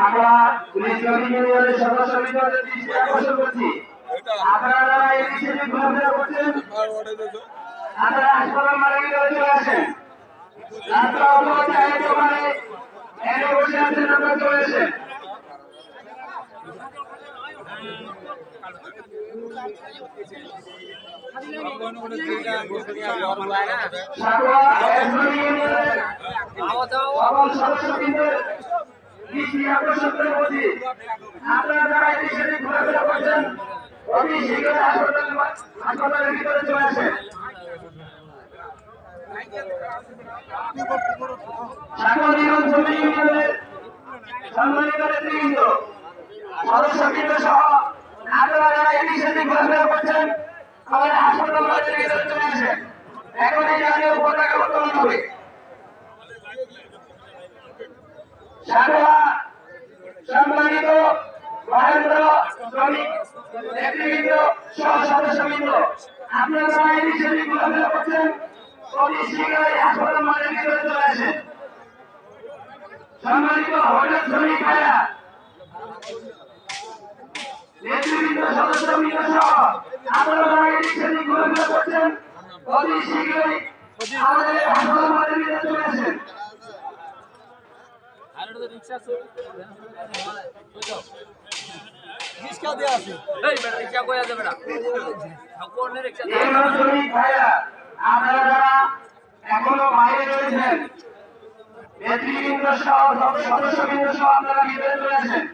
আমরা পুলিশ ইউনিয়নের সদস্য বিন্দুদের দৃষ্টি আকর্ষণ করছি। আপনারা যারা এই বিষয়টি ঘোরাফেরা করছেন, আপনারা হাসপাতাল মারা গিয়ে চলে আসেন। রাস্তা অথবা চায়ের দোকানে এনে বসে আছেন, আপনারা চলে আসেন। আপনারা যারা এই বিষয়টি ঘোরাফেরা করছেন, অতি শীঘ্রই হাসপাতালের ভিতরে চলে আসেন। সম্মানিত নেতৃবৃন্দ, সদস্যবৃন্দ সহ আপনারা যারা এই বিষয়টি ঘোরাফেরা করছেন, আমাদের হাসপাতালের ভিতরে চলে আসেন। এখন এই জাতীয় পতাকা উত্তোলন হবে। সম্মানিত মহেন্দ্র শ্রমিক নেতৃবৃন্দ সহ সদস্যবৃন্দ, আপনারা যারা এই বিষয়টি ঘোরাফেরা করছেন, অতি শীঘ্রই হাসপাতাল মাঠের ভিতরে চলে আসেন। সম্মানিত হোটেল শ্রমিক ভাইরা, নেতৃবৃন্দ সদস্যবৃন্দ সহ আপনারা যারা এই বিষয়টি ঘোরাফেরা করছেন, অতি শীঘ্রই আমাদের হাসপাতাল মাঠের ভিতরে চলে আসেন। আপনারা যারা এখনো বাইরে রয়েছেন, নেতৃবৃন্দ সহ সদস্যবৃন্দ সহ আপনারা ভিতরে চলে আসেন।